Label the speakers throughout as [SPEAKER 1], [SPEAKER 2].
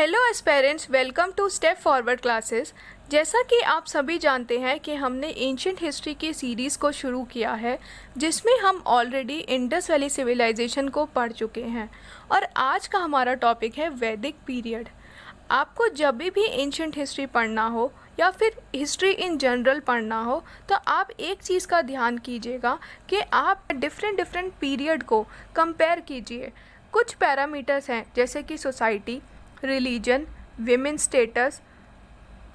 [SPEAKER 1] Hello aspirants, welcome to Step Forward Classes. जैसा कि आप सभी जानते हैं कि हमने एंशिएंट हिस्ट्री की सीरीज़ को शुरू किया है, जिसमें हम ऑलरेडी इंडस वैली सिविलाइजेशन को पढ़ चुके हैं और आज का हमारा टॉपिक है वैदिक पीरियड। आपको जब भी एंशिएंट हिस्ट्री पढ़ना हो या फिर हिस्ट्री इन जनरल पढ़ना हो तो आप एक चीज़ का ध्यान कीजिएगा कि आप डिफरेंट पीरियड को कंपेयर कीजिए। कुछ पैरामीटर्स हैं जैसे कि society, religion, women status,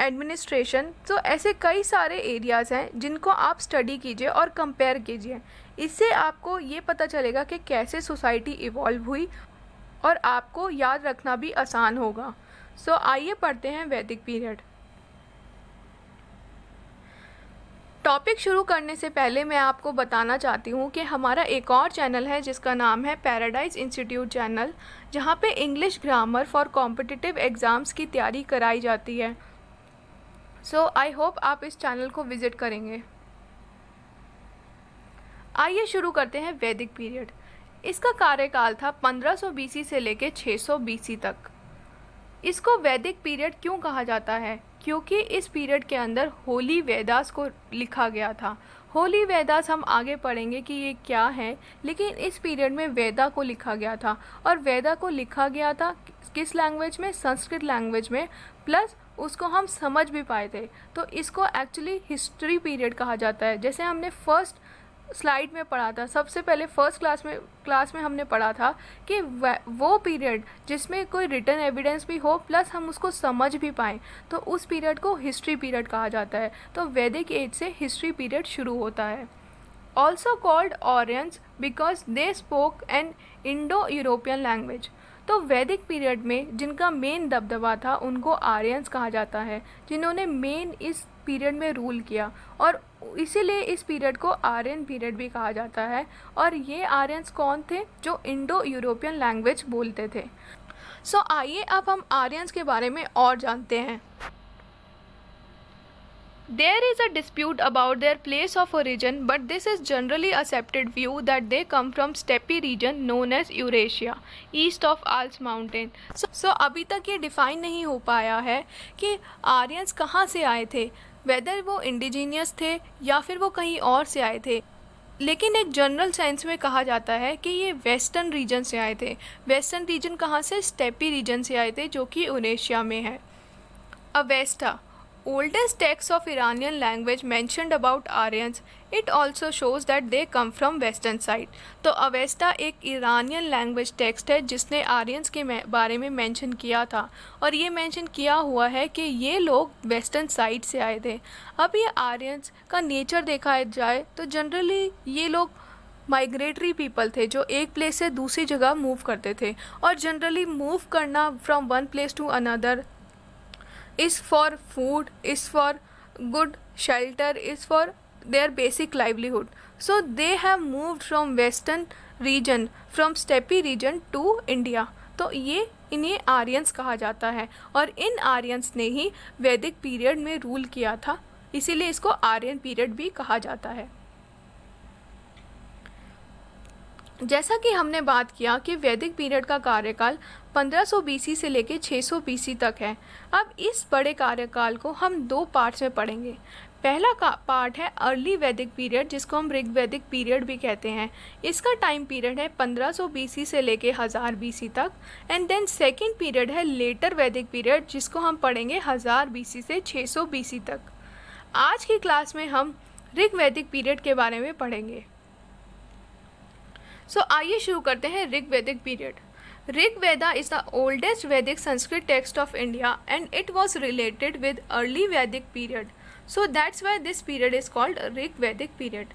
[SPEAKER 1] administration, तो ऐसे कई सारे एरियाज़ हैं जिनको आप स्टडी कीजिए और कंपेयर कीजिए। इससे आपको ये पता चलेगा कि कैसे सोसाइटी इवॉल्व हुई और आपको याद रखना भी आसान होगा। आइए पढ़ते हैं वैदिक पीरियड। टॉपिक शुरू करने से पहले मैं आपको बताना चाहती हूँ कि हमारा एक और चैनल है जिसका नाम है पैराडाइज इंस्टीट्यूट चैनल, जहाँ पे English grammar for competitive exams की तैयारी कराई जाती है। आई होप आप इस चैनल को विज़िट करेंगे। आइए शुरू करते हैं वैदिक पीरियड। इसका कार्यकाल था 1500 BC से लेकर 600 BC तक। इसको वैदिक पीरियड क्यों कहा जाता है? क्योंकि इस पीरियड के अंदर होली वेदास को लिखा गया था। होली वेदास हम आगे पढ़ेंगे कि ये क्या है, लेकिन इस पीरियड में वेदा को लिखा गया था और वेदा को लिखा गया था किस लैंग्वेज में? संस्कृत लैंग्वेज में, प्लस उसको हम समझ भी पाए थे। तो इसको एक्चुअली हिस्ट्री पीरियड कहा जाता है। जैसे हमने फर्स्ट स्लाइड में पढ़ा था, सबसे पहले फर्स्ट क्लास में हमने पढ़ा था कि वो पीरियड जिसमें कोई रिटन एविडेंस भी हो प्लस हम उसको समझ भी पाएँ, तो उस पीरियड को हिस्ट्री पीरियड कहा जाता है। तो वैदिक एज से हिस्ट्री पीरियड शुरू होता है। Also called Aryans because they spoke an Indo European language. तो वैदिक पीरियड में जिनका मेन दबदबा था उनको आर्यंस कहा जाता है, जिन्होंने मेन इस पीरियड में रूल किया और इसीलिए इस पीरियड को आर्यन पीरियड भी कहा जाता है। और ये आर्यंस कौन थे? जो इंडो यूरोपियन लैंग्वेज बोलते थे। आइए अब हम आर्यंस के बारे में और जानते हैं। There is a dispute about their place of origin, but this is generally accepted view that they come from steppe region known as Eurasia, east of Alps mountain. अभी तक ये डिफाइन नहीं हो पाया है कि आर्यंस कहाँ से आए थे, वेदर वो इंडिजीनियस थे या फिर वो कहीं और से आए थे। लेकिन एक जनरल सेंस में कहा जाता है कि ये वेस्टर्न रीजन से आए थे। वेस्टर्न रीजन कहाँ से? स्टेपी रीजन से आए थे, जो कि यूरेशिया में है। Avesta, oldest text of Iranian language mentioned about Aryans. It also shows that they come from western side. तो अवेस्टा एक ईरानियन लैंग्वेज टेक्स्ट है जिसने आर्यंस के बारे में मेंशन किया था और ये मेंशन किया हुआ है कि ये लोग वेस्टर्न साइड से आए थे। अब ये आर्यंस का नेचर देखा जाए तो जनरली ये लोग माइग्रेटरी पीपल थे जो एक प्लेस से दूसरी जगह मूव करते थे और जनरली मूव करना from one place to another is for food, is for good shelter, is for their basic livelihood. So they have moved from western region, from steppe region to India. तो ये इन्हें Aryans कहा जाता है और इन Aryans ने ही वैदिक period में रूल किया था, इसीलिए इसको आर्यन पीरियड भी कहा जाता है। जैसा कि हमने बात किया कि वैदिक पीरियड का कार्यकाल 1500 BC से लेकर 600 BC तक है। अब इस बड़े कार्यकाल को हम दो पार्ट्स में पढ़ेंगे। पहला पार्ट है अर्ली वैदिक पीरियड, जिसको हम ऋग वैदिक पीरियड भी कहते हैं। इसका टाइम पीरियड है 1500 BC से लेकर 1000 BC तक। एंड देन सेकेंड पीरियड है लेटर वैदिक पीरियड, जिसको हम पढ़ेंगे 1000 BC से 600 BC तक। आज की क्लास में हम ऋग वैदिक पीरियड के बारे में पढ़ेंगे। आइए शुरू करते हैं ऋग वैदिक period. Rig Veda is the oldest Vedic Sanskrit text of India and it was related with early Vedic period. So that's why this period is called Rig वैदिक period.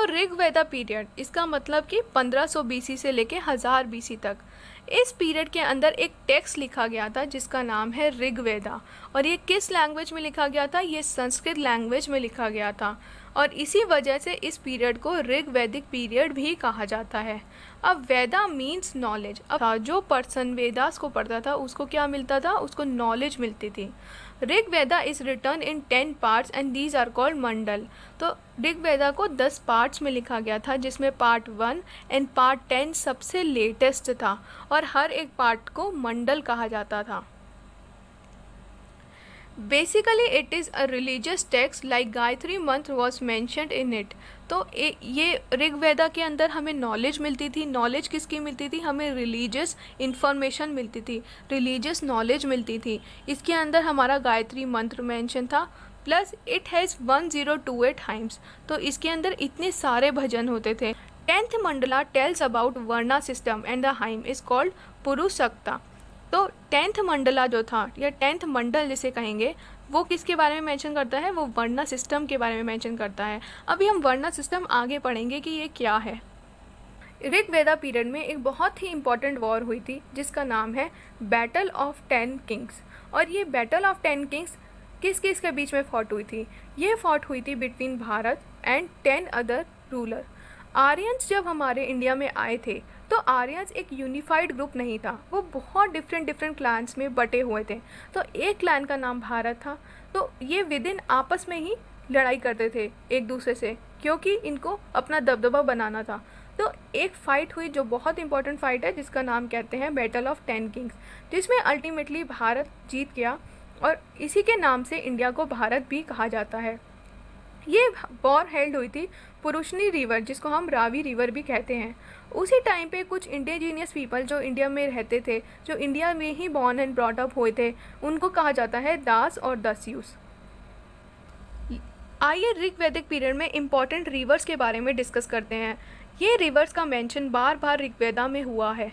[SPEAKER 1] ऋग वेदा पीरियड, इसका मतलब कि 1500 BC से लेके 1000 BC तक। इस पीरियड के अंदर एक टेक्स्ट लिखा गया था जिसका नाम है ऋग वेदा और ये किस लैंग्वेज में लिखा गया था? ये संस्कृत लैंग्वेज में लिखा गया था और इसी वजह से इस पीरियड को ऋग वैदिक पीरियड भी कहा जाता है। अब वेदा मीन्स नॉलेज। अब जो पर्सन वेदास को पढ़ता था उसको क्या मिलता था? उसको नॉलेज मिलती थी। Rigveda is written in 10 parts and these are called Mandal. तो ऋग्वेदा को 10 पार्ट्स में लिखा गया था, जिसमें पार्ट 1 एंड पार्ट 10 सबसे लेटेस्ट था और हर एक पार्ट को मंडल कहा जाता था। Basically it is a religious text like Gayatri मंत्र वॉज मैंशनड इन इट। तो ये ऋग्वेदा के अंदर हमें नॉलेज मिलती थी। नॉलेज किसकी मिलती थी? हमें रिलीजियस इन्फॉर्मेशन मिलती थी, रिलीजियस नॉलेज मिलती थी। इसके अंदर हमारा गायत्री मंत्र मेंशन था, प्लस इट हैज़ 1028 हाइम्स। तो इसके अंदर इतने सारे भजन होते थे। 10th Mandala tells about varna system and the hymn is called Purushasukta. तो 10th मंडला जो था, या 10th मंडल जिसे कहेंगे, वो किसके बारे में मेंशन करता है? वो वर्णा सिस्टम के बारे में मेंशन करता है। अभी हम वर्णा सिस्टम आगे पढ़ेंगे कि ये क्या है। ऋग्वेदा पीरियड में एक बहुत ही इंपॉर्टेंट वॉर हुई थी जिसका नाम है बैटल ऑफ 10 किंग्स। और ये बैटल ऑफ 10 किंग्स किस किस के बीच में फॉट हुई थी? ये फॉट हुई थी between Bharat and 10 other ruler. Aryans जब हमारे इंडिया में आए थे तो आर्यंस एक यूनिफाइड ग्रुप नहीं था, वो बहुत डिफरेंट क्लैन्स में बटे हुए थे। तो एक क्लैन का नाम भारत था। तो ये विद इन आपस में ही लड़ाई करते थे एक दूसरे से, क्योंकि इनको अपना दबदबा बनाना था। तो एक फ़ाइट हुई जो बहुत इंपॉर्टेंट फ़ाइट है, जिसका नाम कहते हैं बैटल ऑफ 10 किंग्स, जिसमें अल्टीमेटली भारत जीत गया और इसी के नाम से इंडिया को भारत भी कहा जाता है। ये वॉर हेल्ड हुई थी पुरुषनी रिवर, जिसको हम रावी रिवर भी कहते हैं। उसी टाइम पे कुछ इंडिजीनियस पीपल जो इंडिया में रहते थे, जो इंडिया में ही बॉर्न एंड ब्रॉट अप हुए थे, उनको कहा जाता है दास और दस्यूस। आइए ऋग्वैदिक पीरियड में इम्पॉर्टेंट रिवर्स के बारे में डिस्कस करते हैं। ये रिवर्स का मेंशन बार बार ऋग्वेदा में हुआ है।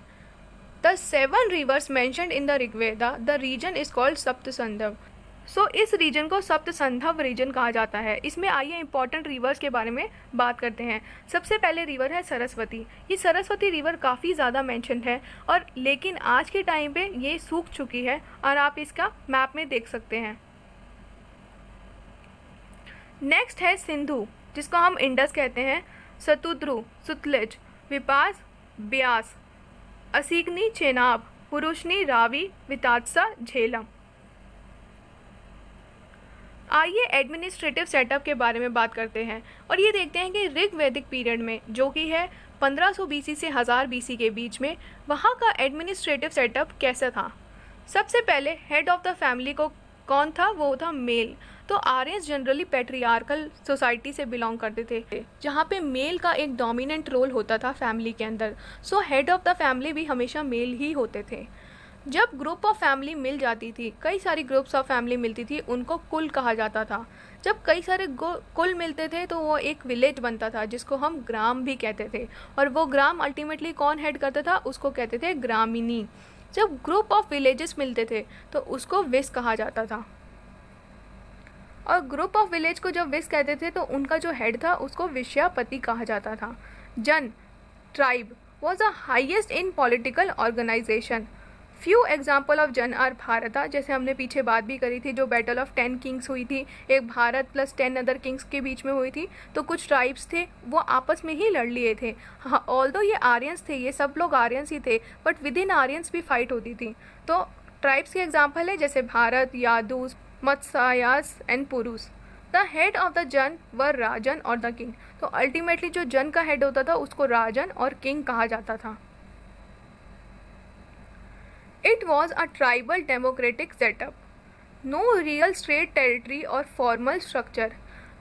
[SPEAKER 1] The 7 rivers mentioned in the Rigveda, the region is called Saptasindhava. So इस रीजन को सप्तसंधव रीजन कहा जाता है। इसमें आइए इंपॉर्टेंट रिवर्स के बारे में बात करते हैं। सबसे पहले रिवर है सरस्वती। ये सरस्वती रिवर काफ़ी ज़्यादा मेंशन्ड है, और लेकिन आज के टाइम पे ये सूख चुकी है और आप इसका मैप में देख सकते हैं। नेक्स्ट है सिंधु, जिसको हम इंडस कहते हैं, सतुद्रु, सुतलेज, विपास, ब्यास, असिकनी, चेनाब, पुरुषनी, रावी, वितात्सा, झेलम। आइए एडमिनिस्ट्रेटिव सेटअप के बारे में बात करते हैं और ये देखते हैं कि ऋग्वैदिक पीरियड में, जो कि है 1500 बीसी से 1000 बीसी के बीच में, वहाँ का एडमिनिस्ट्रेटिव सेटअप कैसा था। सबसे पहले हेड ऑफ द फैमिली को कौन था? वो था मेल। तो आर्यंस जनरली पैट्रियार्कल सोसाइटी से बिलोंग करते थे, जहाँ पे मेल का एक डोमिनेंट रोल होता था फैमिली के अंदर। So head of the family भी हमेशा मेल ही होते थे। जब ग्रुप ऑफ फैमिली मिल जाती थी, कई सारी ग्रुप्स ऑफ फैमिली मिलती थी, उनको कुल कहा जाता था। जब कई सारे कुल मिलते थे तो वो एक विलेज बनता था, जिसको हम ग्राम भी कहते थे, और वो ग्राम अल्टीमेटली कौन हेड करता था? उसको कहते थे ग्रामिनी। जब ग्रुप ऑफ विलेजेस मिलते थे तो उसको विस कहा जाता था, और ग्रुप ऑफ विलेज को जब विस कहते थे तो उनका जो हेड था उसको विषयापति कहा जाता था। Jana tribe was the highest in political organisation. Few example of jana are Bharata, जैसे हमने पीछे बात भी करी थी, जो बैटल ऑफ 10 किंग्स हुई थी, एक भारत प्लस 10 अदर किंग्स के बीच में हुई थी। तो कुछ ट्राइब्स थे वो आपस में ही लड़ लिए थे। हाँ, ऑल्दो ये आर्यंस थे, ये सब लोग आर्यंस ही थे, बट विद इन आर्यंस भी फाइट होती थी। तो ट्राइब्स के एग्जाम्पल है जैसे भारत, यादूस, मत्सायास एंड पुरुष। द हेड ऑफ द जन वर राजन और द किंग। तो अल्टीमेटली जो जन का हेड होता था उसको राजन और किंग कहा जाता था। It was a tribal democratic setup, no real state territory और formal structure।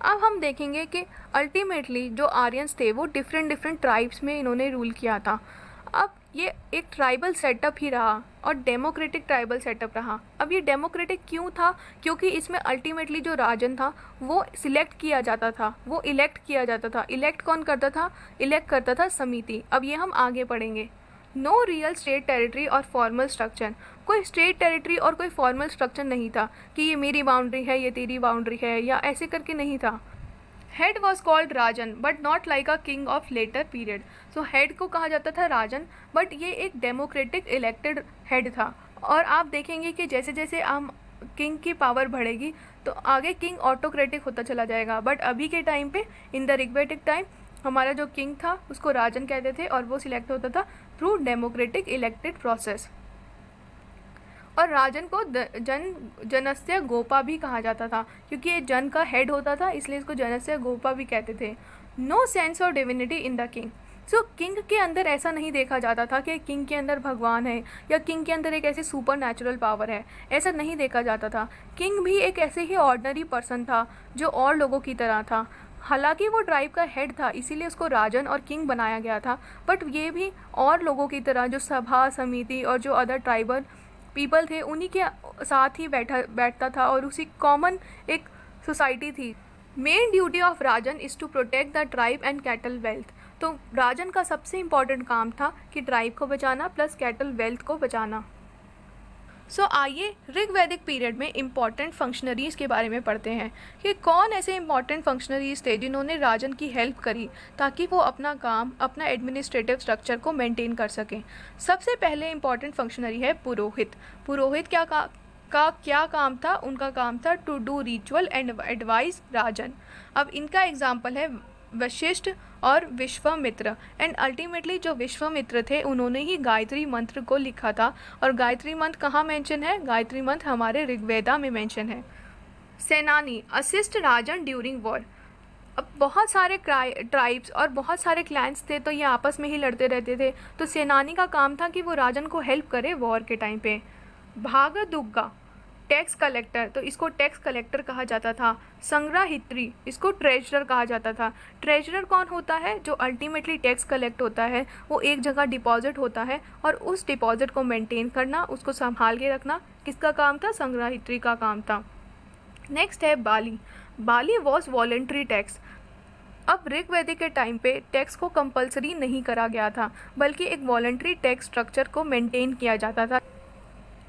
[SPEAKER 1] अब हम देखेंगे कि अल्टीमेटली जो आर्यंस थे वो डिफरेंट ट्राइब्स में इन्होंने रूल किया था। अब ये एक ट्राइबल सेटअप ही रहा और डेमोक्रेटिक ट्राइबल सेटअप रहा। अब ये डेमोक्रेटिक क्यों था? क्योंकि इसमें अल्टीमेटली जो राजन था वो सिलेक्ट किया जाता था, वो इलेक्ट किया जाता था। इलेक्ट कौन करता था? इलेक्ट करता था समिति। अब ये हम आगे पढ़ेंगे। नो रियल स्टेट टेरिटरी और फॉर्मल स्ट्रक्चर, कोई स्टेट टेरिटरी और कोई फॉर्मल स्ट्रक्चर नहीं था कि ये मेरी बाउंड्री है, ये तेरी बाउंड्री है, या ऐसे करके नहीं था। Head was called Rajan but not like a king of letter period. So head को कहा जाता था राजन, बट ये एक डेमोक्रेटिक इलेक्टेड हेड था। और आप देखेंगे कि जैसे जैसे हम किंग की पावर बढ़ेगी तो आगे किंग ऑटोक्रेटिक होता चला जाएगा। बट अभी के टाइम पे, इन द ऋग्वैदिक टाइम, हमारा जो किंग था उसको राजन कहते थे और वो सिलेक्ट होता था थ्रू डेमोक्रेटिक इलेक्टेड प्रोसेस। और राजन को जनस्य गोपा भी कहा जाता था, क्योंकि ये जन का हेड होता था, इसलिए इसको जनस्य गोपा भी कहते थे। No sense of divinity in the king. So king के अंदर ऐसा नहीं देखा जाता था कि किंग के अंदर भगवान है या किंग के अंदर एक ऐसी सुपर नेचुरल पावर है, ऐसा नहीं देखा जाता था। किंग भी एक ऐसे ही ऑर्डिनरी पर्सन था जो और लोगों की तरह था। हालांकि वो ट्राइब का हेड था, इसीलिए उसको राजन और किंग बनाया गया था, बट ये भी और लोगों की तरह जो सभा समिति और जो अदर ट्राइबल पीपल थे उन्हीं के साथ ही बैठता था और उसी कॉमन एक सोसाइटी थी। Main duty of rajan is to protect the tribe and cattle wealth. तो राजन का सबसे इम्पॉर्टेंट काम था कि ट्राइब को बचाना प्लस कैटल वेल्थ को बचाना। सो आइए ऋग्वैदिक पीरियड में इम्पॉर्टेंट फंक्शनरीज़ के बारे में पढ़ते हैं कि कौन ऐसे इम्पॉर्टेंट फंक्शनरीज़ थे जिन्होंने राजन की हेल्प करी ताकि वो अपना काम, अपना एडमिनिस्ट्रेटिव स्ट्रक्चर को मेंटेन कर सकें। सबसे पहले इम्पॉर्टेंट फंक्शनरी है पुरोहित। पुरोहित क्या काम था? उनका काम था to do ritual and advice rajan. अब इनका एग्जाम्पल है वशिष्ठ और विश्वामित्र। एंड अल्टीमेटली जो विश्वामित्र थे उन्होंने ही गायत्री मंत्र को लिखा था, और गायत्री मंत्र कहाँ मेंशन है? गायत्री मंत्र हमारे ऋग्वेदा में मेंशन है। सेनानी असिस्ट राजन ड्यूरिंग वॉर। अब बहुत सारे ट्राइब्स और बहुत सारे क्लैंस थे, तो ये आपस में ही लड़ते रहते थे, तो सेनानी का काम था कि वो राजन को हेल्प करे वॉर के टाइम पे। भागदुग्गा टैक्स कलेक्टर, तो इसको टैक्स कलेक्टर कहा जाता था। संग्रहित्री, इसको ट्रेजरर कहा जाता था। ट्रेजरर कौन होता है? जो अल्टीमेटली टैक्स कलेक्ट होता है, वो एक जगह डिपॉजिट होता है और उस डिपॉजिट को मेंटेन करना, उसको संभाल के रखना किसका काम था? संग्रहित्री का काम था। नेक्स्ट है बाली। बाली वॉज वॉलेंट्री टैक्स। अब ऋग्वेदिक के टाइम पे टैक्स को कंपलसरी नहीं करा गया था, बल्कि एक वॉलेंट्री टैक्स स्ट्रक्चर को मेंटेन किया जाता था।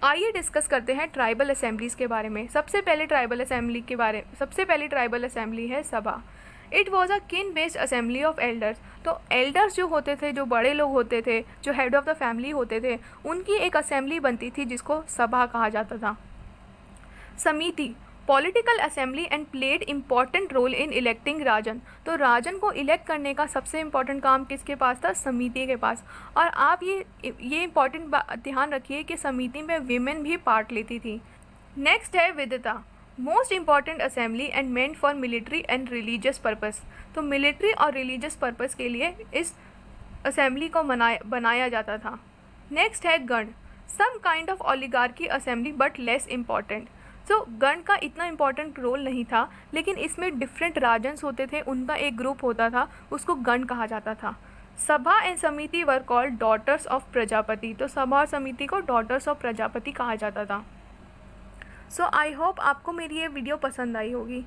[SPEAKER 1] आइए डिस्कस करते हैं ट्राइबल असेंबलीज़ के बारे में। सबसे पहली ट्राइबल असेंबली है सभा। इट वॉज अ किन बेस्ड असेंबली ऑफ एल्डर्स। तो एल्डर्स जो होते थे, जो बड़े लोग होते थे, जो हेड ऑफ द फैमिली होते थे, उनकी एक असेंबली बनती थी जिसको सभा कहा जाता था। Samiti political assembly and played important role in electing rajan. तो राजन को इलेक्ट करने का सबसे इम्पॉर्टेंट काम किसके पास था? समिति के पास। और आप ये इम्पॉर्टेंट ध्यान रखिए कि समिति में विमेन भी पार्ट लेती थी। नेक्स्ट है Vidatha. Most important assembly and meant for military and religious purpose. तो मिलिट्री और रिलीजियस पर्पस के लिए इस असेंबली को बनाया जाता था। नेक्स्ट है Gana. Some kind of oligarchy assembly but less important. So Gana का इतना इम्पॉर्टेंट रोल नहीं था, लेकिन इसमें डिफरेंट राजन्स होते थे, उनका एक ग्रुप होता था, उसको गण कहा जाता था। Sabha and samiti were called daughters of Prajapati. तो सभा और समिति को डॉटर्स ऑफ प्रजापति कहा जाता था। सो आई होप आपको मेरी ये वीडियो पसंद आई होगी।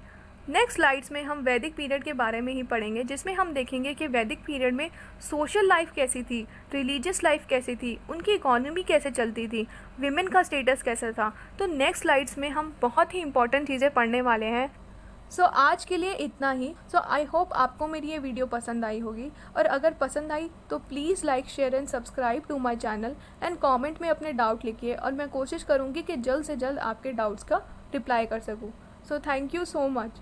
[SPEAKER 1] नेक्स्ट स्लाइड्स में हम वैदिक पीरियड के बारे में ही पढ़ेंगे, जिसमें हम देखेंगे कि वैदिक पीरियड में सोशल लाइफ कैसी थी, रिलीजियस लाइफ कैसी थी, उनकी इकोनॉमी कैसे चलती थी, विमेन का स्टेटस कैसा था। तो नेक्स्ट स्लाइड्स में हम बहुत ही इंपॉर्टेंट चीज़ें पढ़ने वाले हैं। सो आज के लिए इतना ही। सो आई होप आपको मेरी ये वीडियो पसंद आई होगी, और अगर पसंद आई तो please like share and subscribe to my channel and comment में अपने डाउट लिखिए, और मैं कोशिश करूँगी कि जल्द से जल्द आपके डाउट्स का रिप्लाई कर सकूँ। So thank you so much.